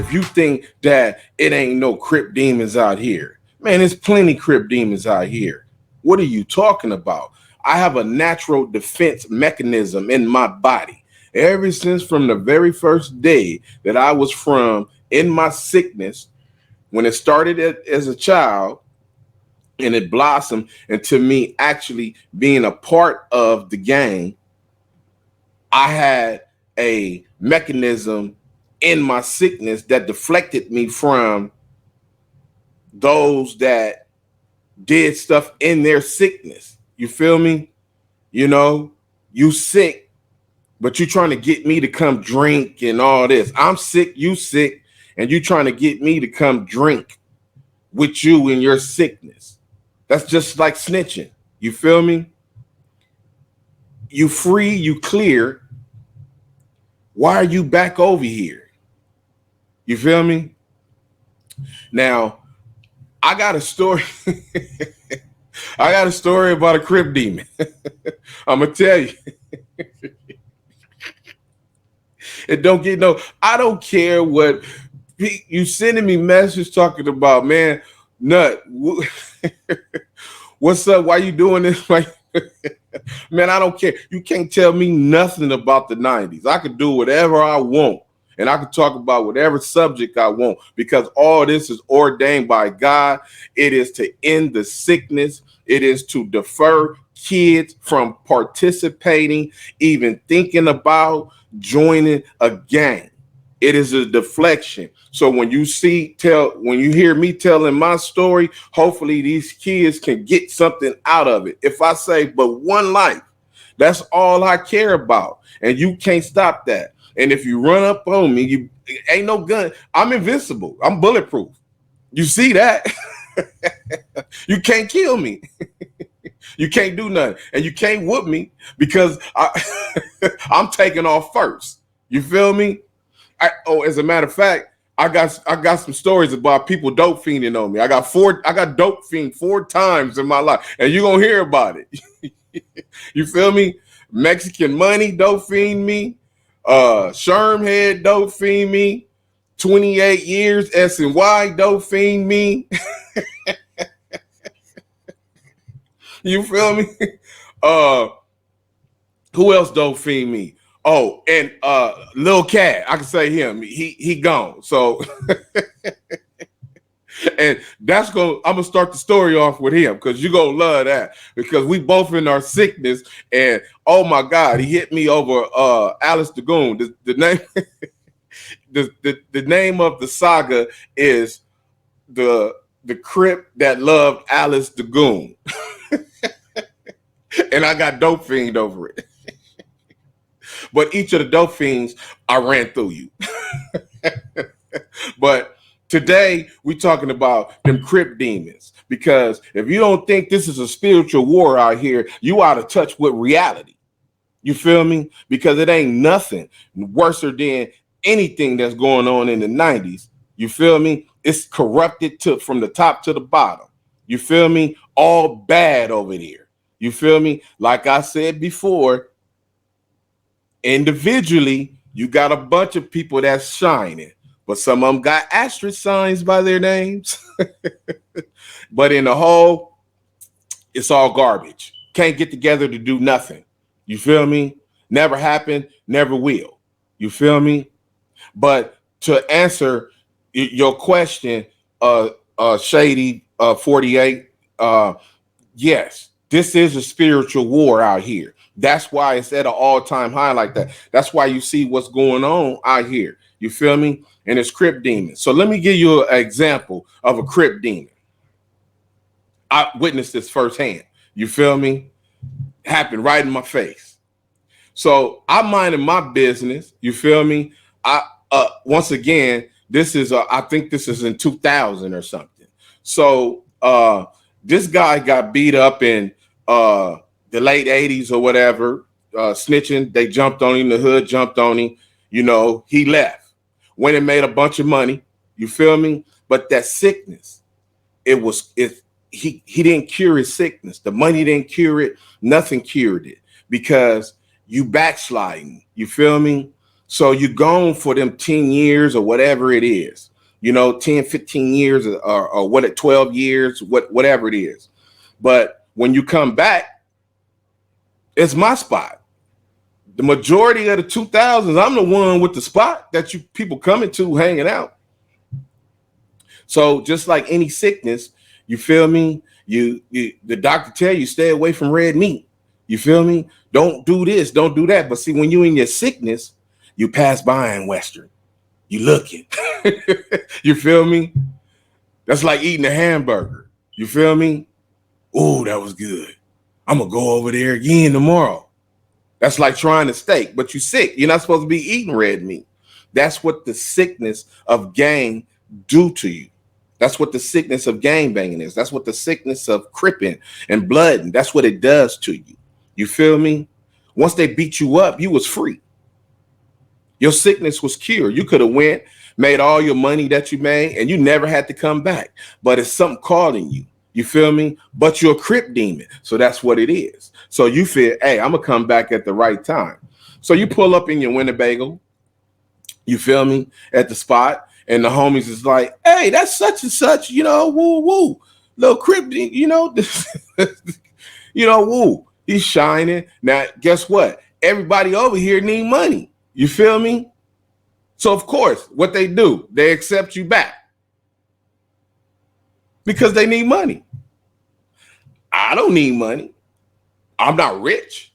if you think that it ain't no Crip demons out here, man, there's plenty Crip demons out here. What are you talking about? I have a natural defense mechanism in my body. Ever since from the very first day that I was from in my sickness, when it started as a child and it blossomed into me actually being a part of the gang, I had a mechanism in my sickness that deflected me from those that did stuff in their sickness. You feel me? You know, you sick, but you trying to get me to come drink and all this. I'm sick, you sick, and you trying to get me to come drink with you in your sickness. That's just like snitching. You feel me? You free, you clear. Why are you back over here? You feel me? Now, I got a story. I got a story about a Crip demon. I'm gonna tell you. It don't get no. I don't care what you sending me messages talking about, man. Nut, what's up? Why you doing this? Like, man, I don't care. You can't tell me nothing about the 90s. I could do whatever I want. And I can talk about whatever subject I want because all this is ordained by God. It is to end the sickness. It is to defer kids from participating, even thinking about joining a gang. It is a deflection. So when you hear me telling my story, hopefully these kids can get something out of it. If I say, but one life, that's all I care about. And you can't stop that. And if you run up on me, you ain't no gun. I'm invincible. I'm bulletproof. You see that? You can't kill me. You can't do nothing. And you can't whoop me because I'm taking off first. You feel me? As a matter of fact, I got some stories about people dope fiending on me. I got dope fiend 4 times in my life, and you're gonna hear about it. You feel me? Mexican money dope fiend me. Sherm head dope fiend me. 28 years S&Y dope fiend me. You feel me? Who else dope fiend me? Oh, and Lil Cat, I can say him. He gone. So and I'm gonna start the story off with him because you're gonna love that because we both in our sickness, and oh my God, he hit me over Alice Dagoon. The name the name of the saga is the Crip that loved Alice Dagoon. And I got dope fiend over it. But each of the dope fiends, I ran through you. But today, we're talking about them Crip demons. Because if you don't think this is a spiritual war out here, you out of touch with reality. You feel me? Because it ain't nothing worse than anything that's going on in the 90s. You feel me? It's corrupted from the top to the bottom. You feel me? All bad over there. You feel me? Like I said before, individually, you got a bunch of people that's shining, but some of them got asterisk signs by their names. But in the whole, it's all garbage. Can't get together to do nothing. You feel me? Never happened, never will. You feel me? But to answer your question, Shady 48, yes, this is a spiritual war out here. That's why it's at an all-time high like that. That's why you see what's going on out here. You feel me? And it's Crip demons. So let me give you an example of a Crip demon. I witnessed this firsthand. You feel me? Happened right in my face. So I'm minding my business. You feel me? Once again, this is I think this is in 2000 or something. So this guy got beat up in the late 80s or whatever, snitching. They jumped on him. The hood jumped on him. You know, he left, went and made a bunch of money. You feel me? But that sickness, he didn't cure his sickness. The money didn't cure it. Nothing cured it because you backsliding. You feel me? So you're gone for them 10 years or whatever it is, 10, 15 years or what, 12 years, whatever it is. But when you come back, it's my spot. The majority of the 2000s, I'm the one with the spot that you people coming to hanging out. So just like any sickness, you feel me? The doctor tell you stay away from red meat. You feel me? Don't do this, don't do that. But see, when you in your sickness, you pass by in Western. You looking. You feel me? That's like eating a hamburger. You feel me? Oh, that was good. I'm gonna go over there again tomorrow. That's like trying a steak, but you sick. You're not supposed to be eating red meat. That's what the sickness of gang do to you. That's what the sickness of gang banging is. That's what the sickness of cripping and blooding. That's what it does to you. You feel me? Once they beat you up, you was free. Your sickness was cured. You could have went, made all your money that you made, and you never had to come back. But it's something calling you. You feel me? But you're a Crip demon. So that's what it is. So you feel, hey, I'm going to come back at the right time. So you pull up in your Winnebago, you feel me, at the spot, and the homies is like, hey, that's such and such, woo, woo. Little Crip, woo. He's shining. Now, guess what? Everybody over here need money. You feel me? So, of course, what they do, they accept you back because they need money. I don't need money. I'm not rich.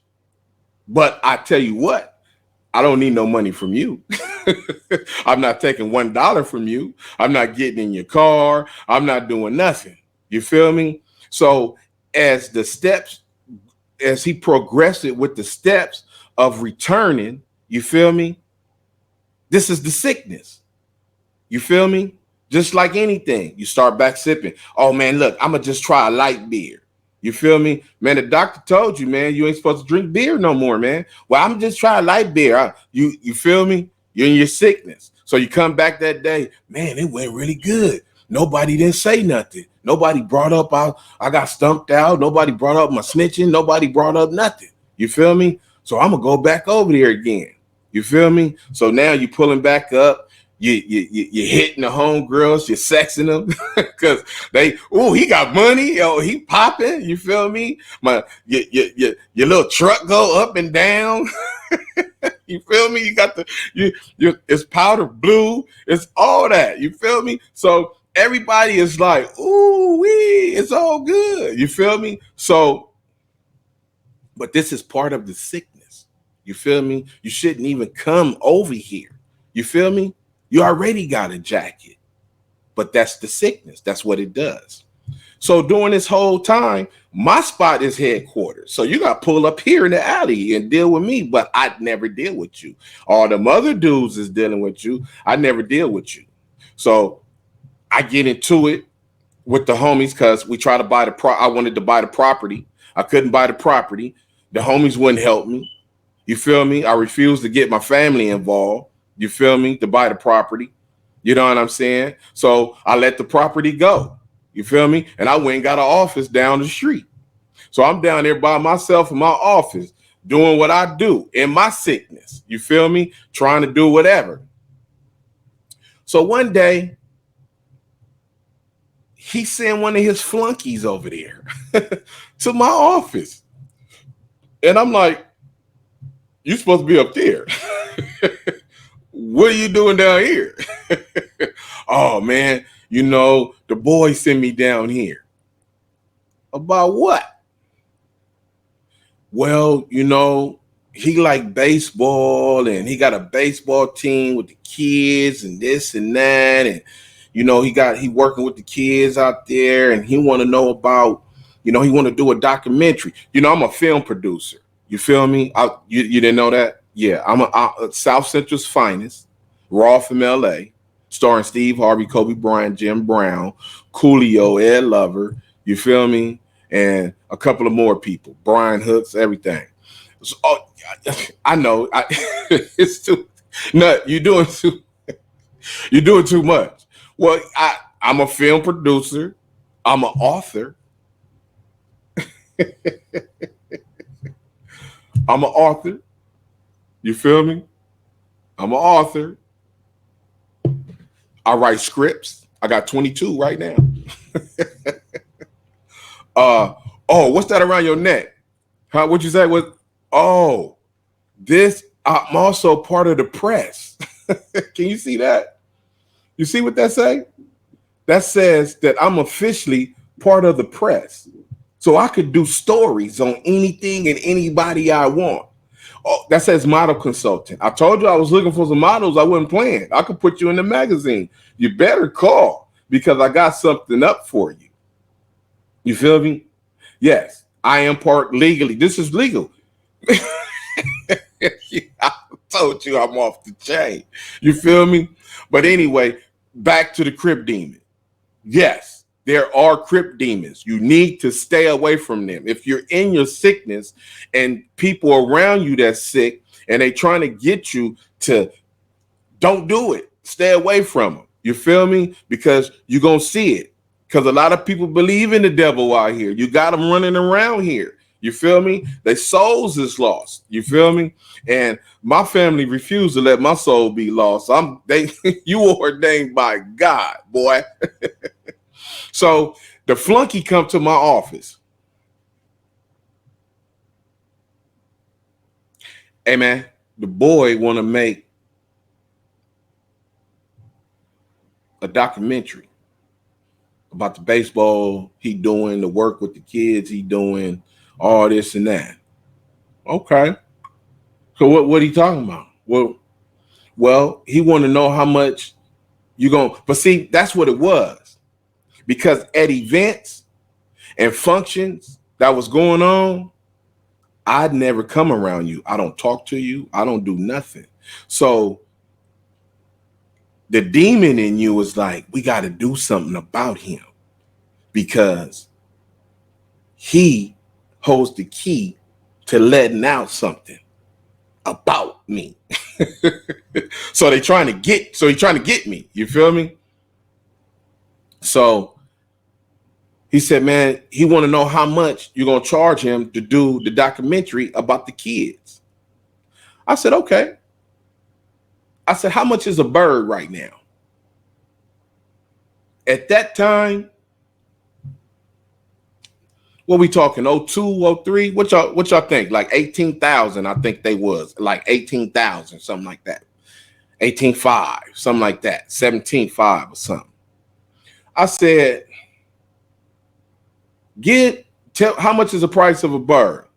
But I tell you what, I don't need no money from you. I'm not taking $1 from you. I'm not getting in your car. I'm not doing nothing. You feel me? So as he progressed it with the steps of returning, you feel me? This is the sickness. You feel me? Just like anything, you start back sipping. Oh man, look, I'm gonna just try a light beer. You feel me? Man, the doctor told you, man, you ain't supposed to drink beer no more, man. Well, I'm just trying light beer. You feel me? You're in your sickness. So you come back that day, man, it went really good. Nobody didn't say nothing. Nobody brought up I got stumped out. Nobody brought up my snitching. Nobody brought up nothing. You feel me? So I'm gonna go back over there again. You feel me? So now you're pulling back up. You're hitting the homegirls, you're sexing them because he got money, he popping. You feel me? Your little truck go up and down. You feel me? You got it's powder blue, it's all that. You feel me? So everybody is like, ooh wee, it's all good. You feel me? So, but this is part of the sickness. You feel me? You shouldn't even come over here. You feel me? You already got a jacket, but that's the sickness. That's what it does. So during this whole time, my spot is headquarters. So you got to pull up here in the alley and deal with me, but I never deal with you. All them other dudes is dealing with you. I never deal with you. So I get into it with the homies because we try to buy I wanted to buy the property. I couldn't buy the property. The homies wouldn't help me. You feel me? I refused to get my family involved. You feel me? To buy the property. You know what I'm saying? So I let the property go. You feel me? And I went and got an office down the street. So I'm down there by myself in my office doing what I do in my sickness. You feel me? Trying to do whatever. So one day, he sent one of his flunkies over there to my office. And I'm like, you're supposed to be up there. What are you doing down here? Oh, man, the boy sent me down here. About what? Well, he like baseball and he got a baseball team with the kids and this and that. And, he working with the kids out there and he want to know about, he want to do a documentary. I'm a film producer. You feel me? You didn't know that? Yeah, I'm a South Central's finest, raw from LA, starring Steve Harvey, Kobe Bryant, Jim Brown, Coolio, Ed Lover, you feel me? And a couple of more people, Brian Hooks, everything. So, I know, it's too, no, you're doing too much. Well, I'm a film producer, I'm an author. I'm an author. You feel me? I'm an author. I write scripts. I got 22 right now. Oh, what's that around your neck? Huh? What'd you say? What? Oh, this. I'm also part of the press. Can you see that? You see what that say? That says that I'm officially part of the press. So I could do stories on anything and anybody I want. Oh, that says model consultant. I told you I was looking for some models. I wasn't playing. I could put you in the magazine. You better call because I got something up for you. You feel me? Yes, I am part legally. This is legal. I told you I'm off the chain. You feel me? But anyway, back to the Crip demon. Yes, there are Crip demons. You need to stay away from them. If you're in your sickness and people around you that's sick and they trying to get you to don't do it, stay away from them. You feel me? Because you're going to see it. Because a lot of people believe in the devil out here. You got them running around here. You feel me? Their souls is lost. You feel me? And my family refused to let my soul be lost. You ordained by God, boy. So the flunky come to my office. Hey man, the boy want to make a documentary about the baseball he doing, the work with the kids he doing, all this and that. Okay. So what are you talking about? Well, he want to know how much you going, but see, that's what it was. Because at events and functions that was going on, I'd never come around you. I don't talk to you. I don't do nothing. So the demon in you is like, we got to do something about him because he holds the key to letting out something about me. So he's trying to get me. You feel me? So he said, man, he want to know how much you're going to charge him to do the documentary about the kids. I said, okay. I said, how much is a bird right now? At that time, what we talking, 02, 03? What y'all think? Like 18,000, I think they was. Like 18,000, something like that. 18.5, something like that. 17.5 or something. I said, tell how much is the price of a bird?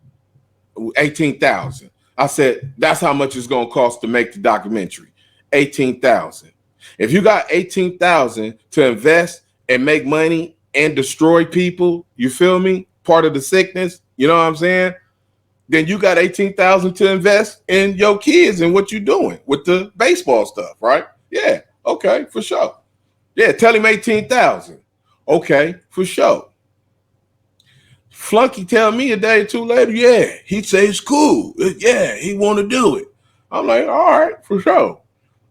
18,000. I said, that's how much it's gonna cost to make the documentary. 18,000. If you got 18,000 to invest and make money and destroy people, you feel me? Part of the sickness, you know what I'm saying? Then you got 18,000 to invest in your kids and what you doing with the baseball stuff, right? Yeah, okay, for sure. Yeah, tell him 18,000. Okay, for sure. Flunky tell me a day or two later, yeah, he say it's cool. Yeah, he want to do it. I'm like, all right, for sure.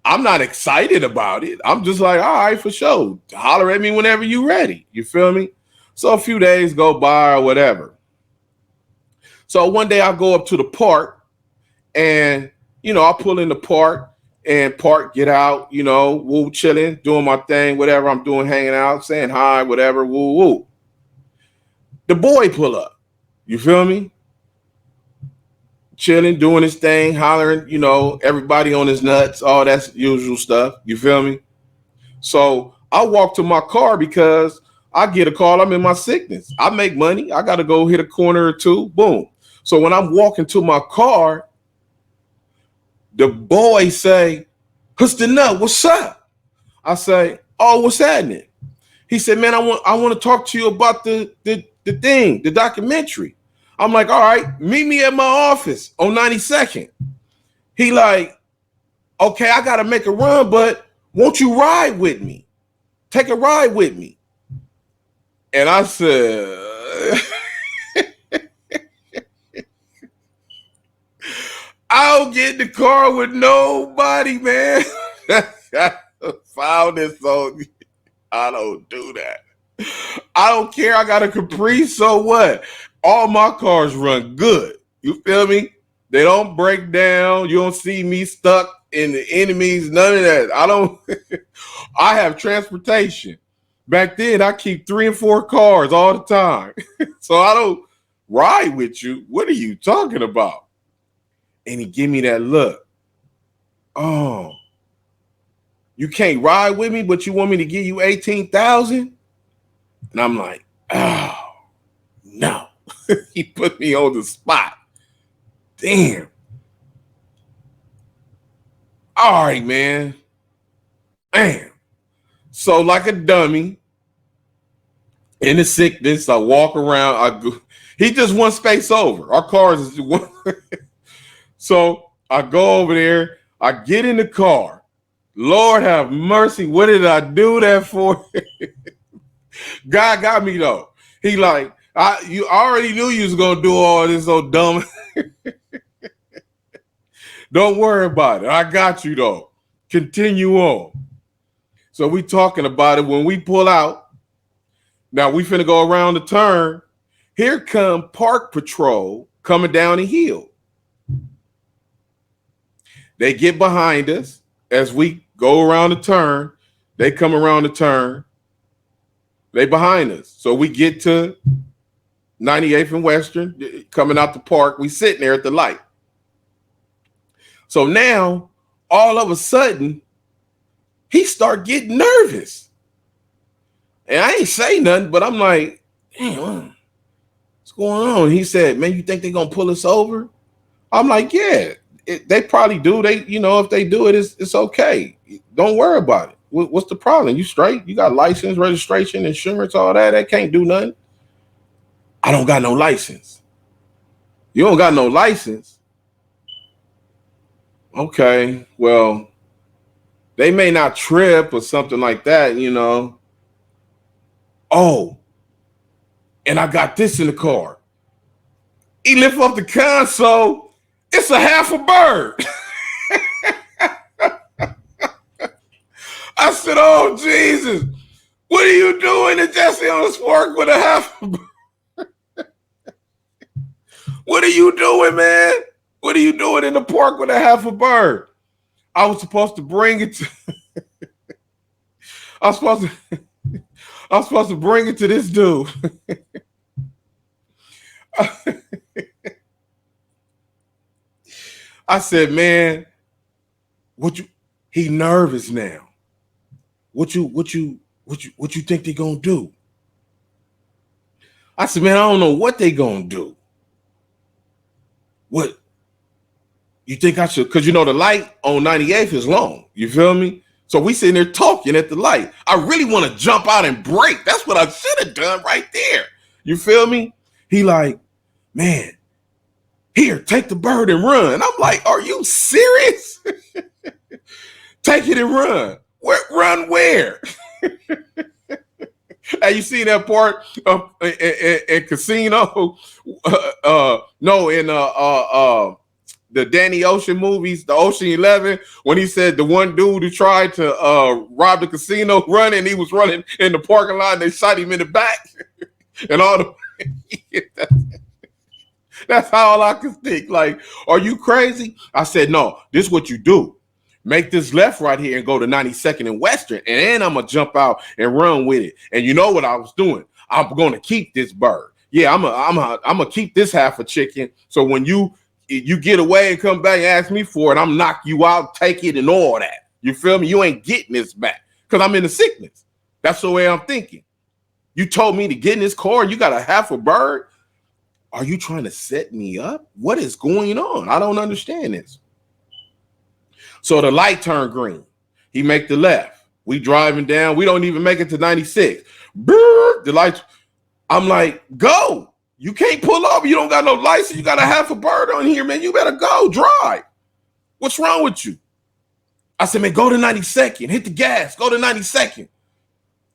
I'm not excited about it. I'm just like, all right, for sure. Holler at me whenever you ready. You feel me? So a few days go by or whatever. So one day I go up to the park and, I pull in the park and get out, woo, chilling, doing my thing, whatever I'm doing, hanging out, saying hi, whatever, woo, woo. The boy pull up. You feel me? Chilling, doing his thing, hollering, everybody on his nuts, all that usual stuff. You feel me? So I walk to my car because I get a call. I'm in my sickness. I make money. I got to go hit a corner or two. Boom. So when I'm walking to my car, the boy say, "What's the nut? What's up?" I say, "Oh, what's happening?" He said, "Man, I want to talk to you about the thing, the documentary." I'm like, "All right, meet me at my office on 92nd. He like, "Okay, I got to make a run, but won't you ride with me? Take a ride with me." And I said, I don't get in the car with nobody, man. I found this on. I don't do that. I don't care. I got a Caprice, so what? All my cars run good. You feel me? They don't break down. You don't see me stuck and the enemies, none of that. I don't. I have transportation. Back then, I keep 3 and 4 cars all the time, so I don't ride with you. What are you talking about? And he give me that look. Oh, you can't ride with me, but you want me to give you 18,000? And I'm like, oh no. He put me on the spot. Damn. All right, man. Damn. So like a dummy in the sickness, I walk around. I go. He just one space over. Our cars is one. So I go over there. I get in the car. Lord have mercy. What did I do that for? God got me though. He like, you already knew you was gonna do all this so dumb. Don't worry about it. I got you though. Continue on. So we talking about it when we pull out. Now we finna go around the turn. Here come Park Patrol coming down the hill. They get behind us as we go around the turn. They come around the turn. They behind us. So we get to 98th and Western, coming out the park. We sitting there at the light. So now, all of a sudden, he start getting nervous. And I ain't say nothing, but I'm like, damn, what's going on? He said, man, you think they're going to pull us over? I'm like, yeah, they probably do. If they do it, it's okay. Don't worry about it. What's the problem? You straight? You got license, registration, insurance, all that. That can't do nothing. I don't got no license. You don't got no license? Okay, well, they may not trip or something like that, Oh, and I got this in the car. He lift up the console. It's a half a bird. I said, oh, Jesus, what are you doing at Jesse on the Park with a half a bird? What are you doing, man? What are you doing in the park with a half a bird? I was supposed to bring it to I was supposed to bring it to this dude. I said, man, he nervous now. What you think they gonna do? I said, man, I don't know what they gonna do. What? You think I should? Because the light on 98th is long. You feel me? So we sitting there talking at the light. I really want to jump out and break. That's what I should have done right there. You feel me? He like, man, here, take the bird and run. I'm like, are you serious? Take it and run. Run where? Hey, you see that part of in Casino? No, in the Danny Ocean movies, the Ocean 11, when he said the one dude who tried to rob the casino running, he was running in the parking lot and they shot him in the back. And all the that's all I could think. Like, are you crazy? I said, no, this is what you do. Make this left right here and go to 92nd and Western, and then I'm gonna jump out and run with it. And you know what I was doing? I'm gonna keep this bird. Yeah, I'm gonna keep this half a chicken. So when you get away and come back and ask me for it, I'm knock you out, take it, and all that. You feel me? You ain't getting this back because I'm in the sickness. That's the way I'm thinking. You told me to get in this car and you got a half a bird. Are you trying to set me up? What is going on? I don't understand this. So the light turned green. He make the left. We driving down. We don't even make it to 96. Brrr, the lights. I'm like, go. You can't pull over. You don't got no license. You got a half a bird on here, man. You better go drive. What's wrong with you? I said, man, go to 92nd. Hit the gas. Go to 92nd.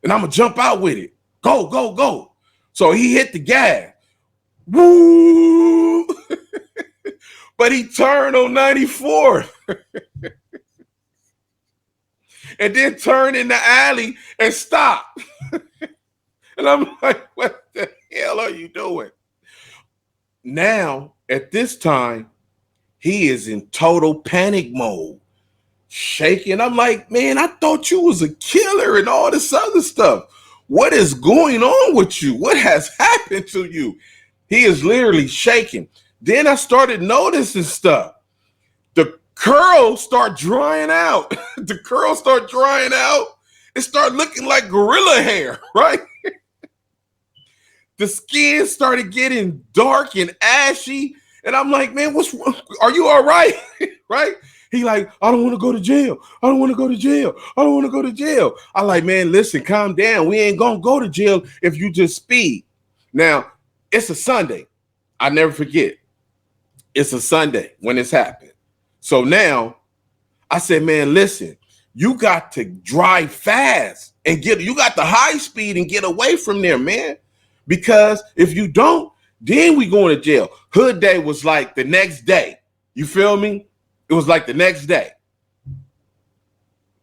And I'm going to jump out with it. Go, go, go. So he hit the gas. Woo! But he turned on 94. And then turned in the alley and stopped. And I'm like, what the hell are you doing? Now, at this time, he is in total panic mode. shaking. I'm like, man, I thought you was a killer and all this other stuff. What is going on with you? What has happened to you? He is literally shaking. Then I started noticing stuff. The curls start drying out. The curls start drying out. It started looking like gorilla hair, right? The skin started getting dark and ashy. And I'm like, man, what's wrong? Are you all right? Right? He like, I don't want to go to jail. I don't want to go to jail. I don't want to go to jail. I like, man, listen, calm down. We ain't going to go to jail if you just speed. Now, it's a Sunday. I never forget. It's a Sunday when this happened. So now I said, man, listen, you got to drive fast and you got the high speed and get away from there, man. Because if you don't, then we going to jail. Hood day was like the next day. You feel me? It was like the next day.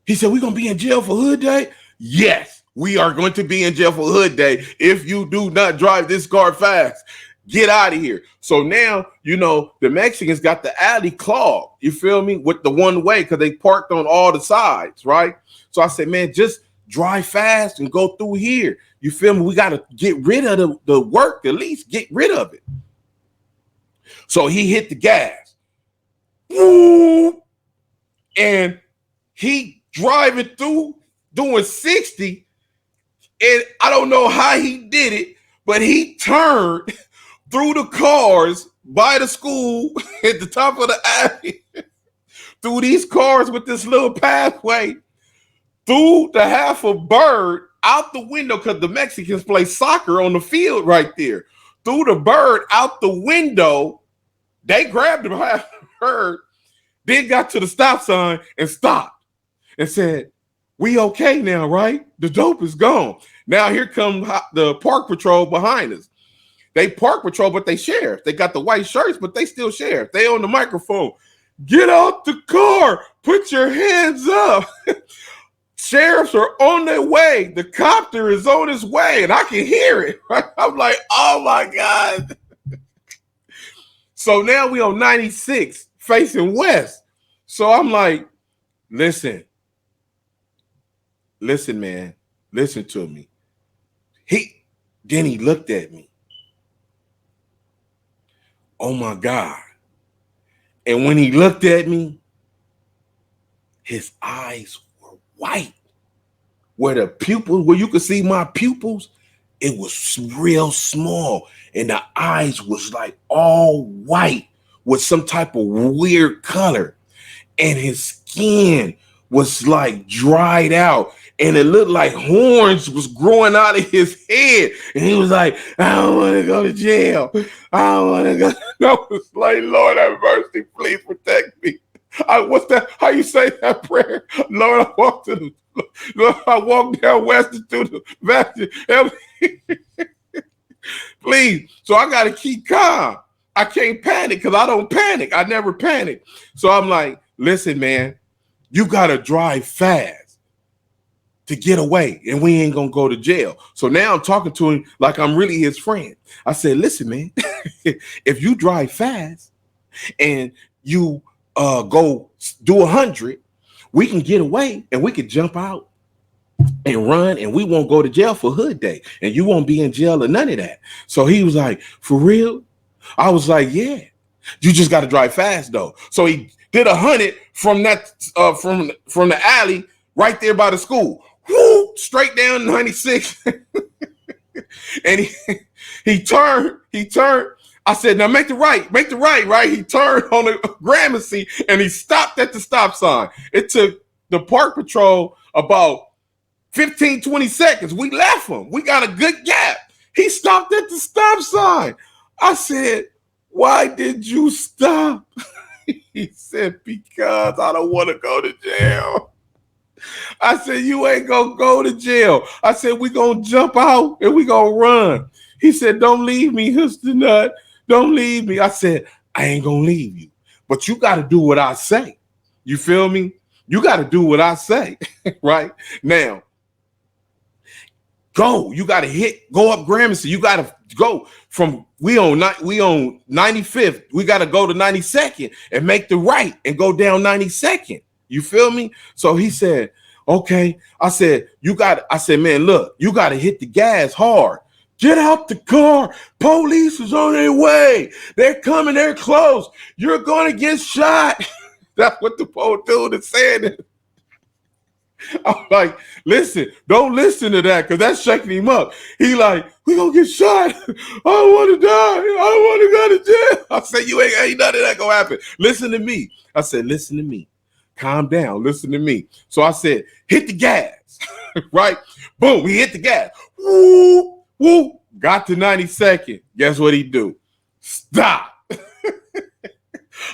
He said, we're going to be in jail for hood day? Yes, we are going to be in jail for hood day if you do not drive this car fast. Get out of here. So now, you know, the Mexicans got the alley clogged, you feel me, with the one way because they parked on all the sides, right? So I said, man, just drive fast and go through here. You feel me? We got to get rid of the work, at least get rid of it. So he hit the gas. And he driving through doing 60. And I don't know how he did it, but he turned through the cars by the school at the top of the alley, through these cars with this little pathway, through the half a bird out the window, because the Mexicans play soccer on the field right there. Threw the bird out the window. They grabbed the half bird, then got to the stop sign and stopped and said, we okay now, right? The dope is gone. Now here comes the park patrol behind us. They park patrol, but they sheriff. They got the white shirts, but they still sheriff. They on the microphone. Get out the car. Put your hands up. Sheriffs are on their way. The copter is on his way, and I can hear it. Right? I'm like, oh my God. So now we on 96 facing west. So I'm like, listen, man, listen to me. Then he looked at me. Oh my God. And when he looked at me, his eyes were white. Where the pupils, where you could see my pupils, it was real small. And the eyes was like all white with some type of weird color. And his skin was like dried out. And it looked like horns was growing out of his head. And he was like, I don't want to go to jail. I don't want to go. I was like, Lord have mercy, please protect me. What's that? How you say that prayer? Lord, I walk down Western to the Valley. Please. So I got to keep calm. I can't panic because I don't panic. I never panic. So I'm like, listen, man, you got to drive fast to get away, and we ain't gonna go to jail. So now I'm talking to him like I'm really his friend. I said, listen, man, if you drive fast and you go do 100, we can get away and we can jump out and run, and we won't go to jail for hood day, and you won't be in jail or none of that. So he was like, for real? I was like, yeah, you just got to drive fast though. So he did 100 from that from the alley right there by the school. Woo, straight down 96. And he turned. I said, now make the right, right? He turned on the Gramercy and he stopped at the stop sign. It took the park patrol about 15, 20 seconds. We left him. We got a good gap. He stopped at the stop sign. I said, why did you stop? He said, because I don't want to go to jail. I said, you ain't gonna go to jail. I said, we gonna jump out and we gonna run. He said, don't leave me, Mr. Nut. Don't leave me. I said, I ain't gonna leave you, but you gotta do what I say. You feel me? You gotta do what I say, right? Now, go. You gotta go up Gramercy. You gotta go from, we on 95th. We gotta go to 92nd and make the right and go down 92nd. You feel me? So he said, okay. I said, man, look, you got to hit the gas hard. Get out the car. Police is on their way. They're coming. They're close. You're going to get shot. That's what the poor dude is saying. I'm like, listen, don't listen to that because that's shaking him up. He like, we gonna get shot. I don't want to die. I don't want to go to jail. I said, you ain't none of that gonna happen. Listen to me. I said, listen to me. Calm down. Listen to me. So I said, hit the gas. Right? Boom. We hit the gas. Woo, woo. Got to 92nd. Guess what he do? Stop.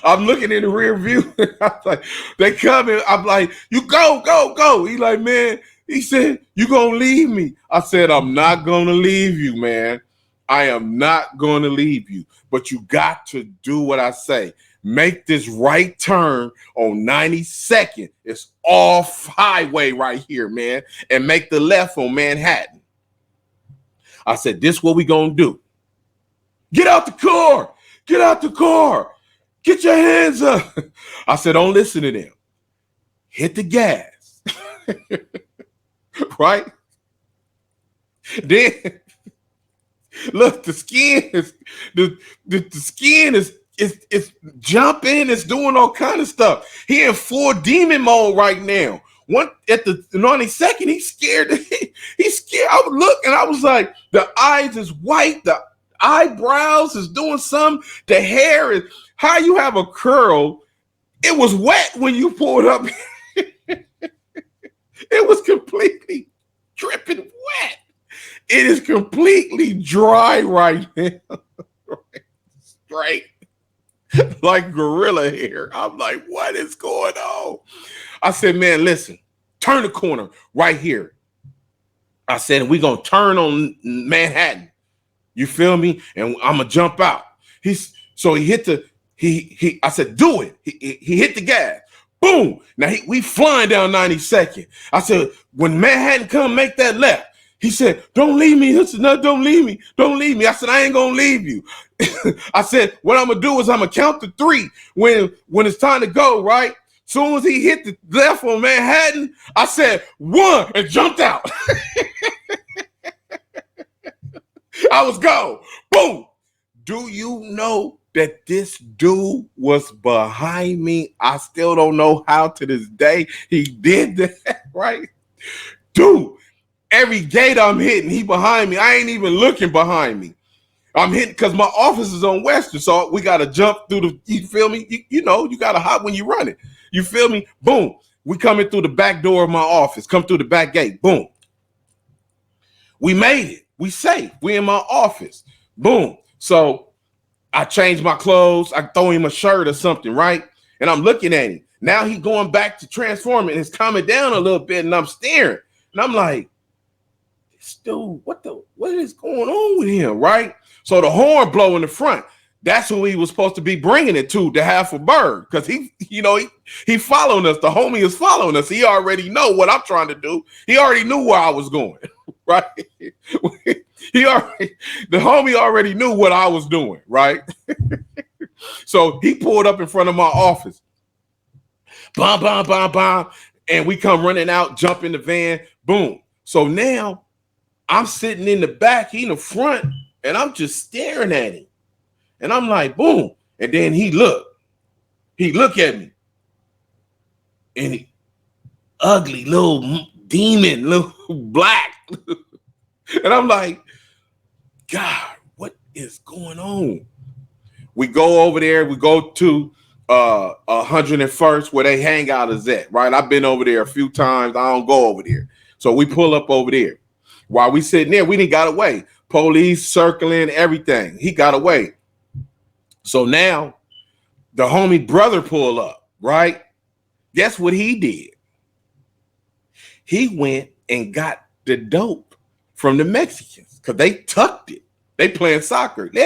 I'm looking in the rear view. I'm like, they coming. I'm like, you go, go, go. He like, man, he said, you gonna leave me. I said, I'm not gonna leave you, man. I am not gonna leave you. But you got to do what I say. Make this right turn on 92nd. It's off highway right here, man. And make the left on Manhattan. I said, this what we gonna do. Get out the car. Get out the car. Get your hands up. I said, don't listen to them. Hit the gas. Right? Then look, the skin is jumping, it's doing all kind of stuff. He in full demon mode right now. One at the 92nd, he's scared. He's scared. I would look and I was like, the eyes is white, the eyebrows is doing something, the hair is. How you have a curl? It was wet when you pulled up. It was completely dripping wet. It is completely dry right now. Straight. Like gorilla hair. I'm like, what is going on? I said, man, listen, turn the corner right here. I said, we're going to turn on Manhattan. You feel me? And I'm going to jump out. So he hit the, I said, do it. He hit the gas. Boom. Now we flying down 92nd. I said, when Manhattan come make that left, he said, don't leave me. He said, no, don't leave me. Don't leave me. I said, I ain't going to leave you. I said, what I'm going to do is I'm going to count to 3 when it's time to go, right? Soon as he hit the left on Manhattan, I said, 1 and jumped out. I was gone. Boom. Do you know that this dude was behind me? I still don't know how to this day he did that, right? Dude, every gate I'm hitting, he behind me. I ain't even looking behind me. I'm hitting because my office is on Western, so we got to jump through the, you feel me? You know, you got to hop when you run it. You feel me? Boom. We coming through the back door of my office. Come through the back gate. Boom. We made it. We safe. We in my office. Boom. So I changed my clothes. I throw him a shirt or something, right? And I'm looking at him. Now he going back to transforming. It's calming down a little bit, and I'm staring. And I'm like, this dude, what is going on with him, right? So the horn blow in the front. That's who he was supposed to be bringing it to half a bird. Because he following us. The homie is following us. He already know what I'm trying to do. He already knew where I was going, right? The homie already knew what I was doing, right? So he pulled up in front of my office. Bam, bam, bam, bam. And we come running out, jump in the van. Boom. So now I'm sitting in the back, he in the front, and I'm just staring at him. And I'm like, boom. And then he look at me. And he ugly little demon, little black. And I'm like, God, what is going on? We go over there. We go to 101st where they hang out is at, right? I've been over there a few times. I don't go over there. So we pull up over there. While we sitting there, we didn't got away. Police circling, everything. He got away. So now the homie brother pull up, right? Guess what he did? He went and got the dope from the Mexicans because they tucked it. They playing soccer. Boom.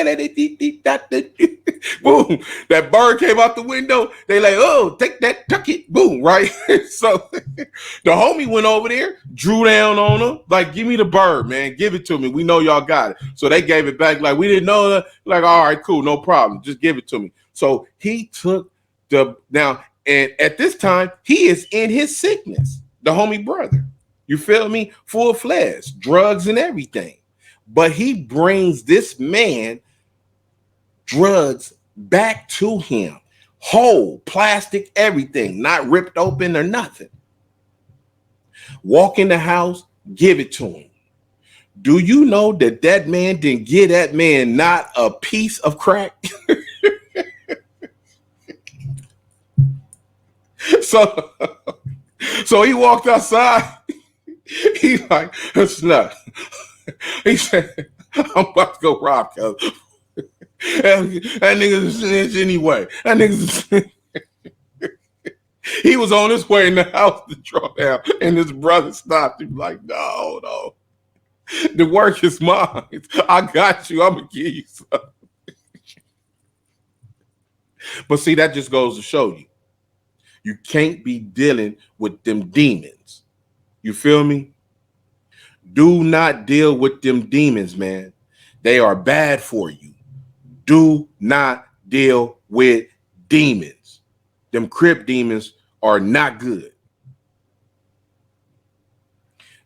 That bird came out the window. They like, oh, take that, tuck it. Boom, right? So the homie went over there, drew down on him. Like, give me the bird, man. Give it to me. We know y'all got it. So they gave it back. Like, we didn't know that. Like, all right, cool. No problem. Just give it to me. So he took now And at this time, he is in his sickness, the homie brother. You feel me? Full-fledged, drugs and everything. But he brings this man drugs back to him. Whole, plastic, everything, not ripped open or nothing. Walk in the house, give it to him. Do you know that that man didn't give that man not a piece of crack? So he walked outside. He's like, it's not. He said, I'm about to go rob cuz. That nigga's a snitch anyway. That nigga's a He was on his way in the house to draw down, and his brother stopped him like, no. The work is mine. I got you. I'm going to give you some. But see, that just goes to show you. You can't be dealing with them demons. You feel me? Do not deal with them demons, man. They are bad for you. Do not deal with demons. Them Crip demons are not good.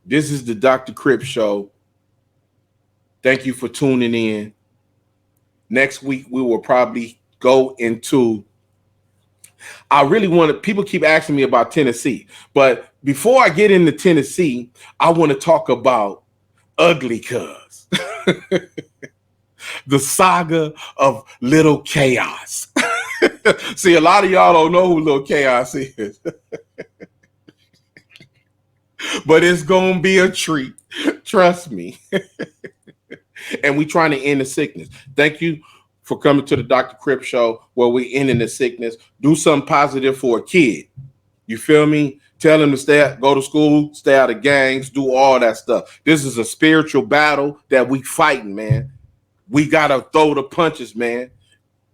This is the Dr. Crip Show. Thank you for tuning in. Next week, we will probably go into, I really want to, people keep asking me about Tennessee, but before I get into Tennessee, I want to talk about Ugly Cuz. The saga of Little Chaos. See, a lot of y'all don't know who Little Chaos is. But it's going to be a treat. Trust me. And we trying to end the sickness. Thank you for coming to the Dr. Crip Show, where we ending the sickness. Do something positive for a kid. You feel me? Tell them to go to school, stay out of gangs, do all that stuff. This is a spiritual battle that we fighting, man. We got to throw the punches, man.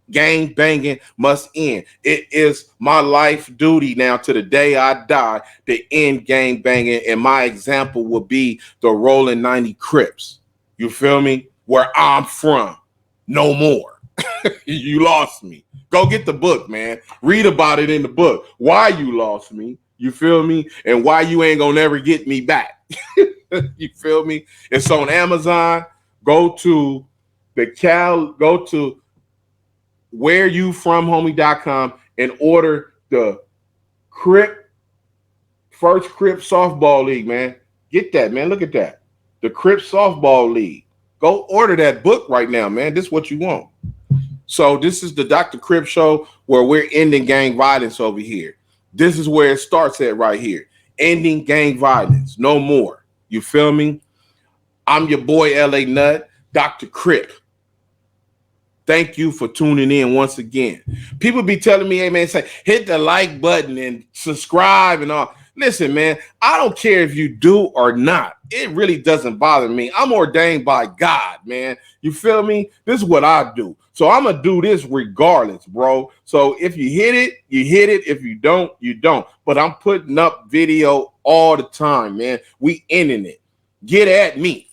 Gang banging must end. It is my life duty now to the day I die to end gang banging. And my example would be the Rolling 90 Crips. You feel me? Where I'm from. No more. You lost me. Go get the book, man. Read about it in the book. Why you lost me. You feel me? And why you ain't gonna never get me back. You feel me? It's on Amazon. Go to whereyoufromhomie.com and order the first Crip softball league, man. Get that, man. Look at that. The Crip softball league. Go order that book right now, man. This is what you want. So this is the Dr. Crip Show, where we're ending gang violence over here. This is where it starts at right here. Ending gang violence. No more. You feel me? I'm your boy, LA Nut, Dr. Crip. Thank you for tuning in once again. People be telling me, hey, man, say, hit the like button and subscribe and all. Listen, man, I don't care if you do or not. It really doesn't bother me. I'm ordained by God, man. You feel me? This is what I do. So I'm going to do this regardless, bro. So if you hit it, you hit it. If you don't, you don't. But I'm putting up video all the time, man. We ending it. Get at me.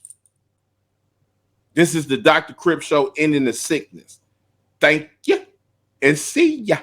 This is the Dr. Crip Show, ending the sickness. Thank you and see ya.